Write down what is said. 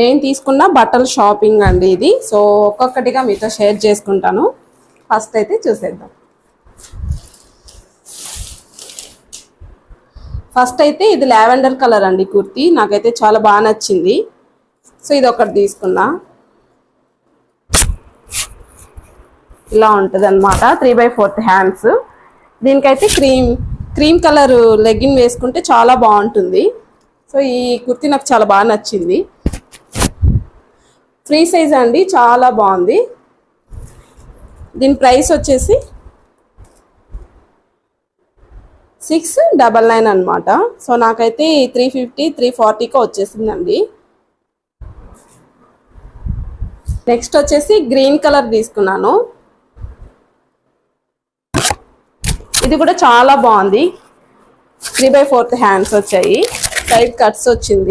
నేను తీసుకున్న బట్టల షాపింగ్ అండి ఇది. సో ఒక్కొక్కటిగా మీతో షేర్ చేసుకుంటాను. ఫస్ట్ అయితే చూసేద్దాం. ఫస్ట్ అయితే ఇది లావెండర్ కలర్ అండి కుర్తీ. నాకైతే చాలా బాగా నచ్చింది. సో ఇది ఒకటి తీసుకున్నా. ఇలా ఉంటుంది అనమాట. 3/4 హ్యాండ్స్. దీనికైతే క్రీమ్ కలర్ లెగ్గిన్ వేసుకుంటే చాలా బాగుంటుంది. సో ఈ కుర్తీ నాకు చాలా బాగా నచ్చింది. ఫ్రీ సైజ్ అండి, చాలా బాగుంది. దీని ప్రైస్ వచ్చేసి 699 అనమాట. సో నాకైతే 350 340కి వచ్చేసిందండి. నెక్స్ట్ వచ్చేసి గ్రీన్ కలర్ తీసుకున్నాను. ఇది కూడా చాలా బాగుంది. 3/4 హ్యాండ్స్ వచ్చాయి. సైడ్ కట్స్ వచ్చింది.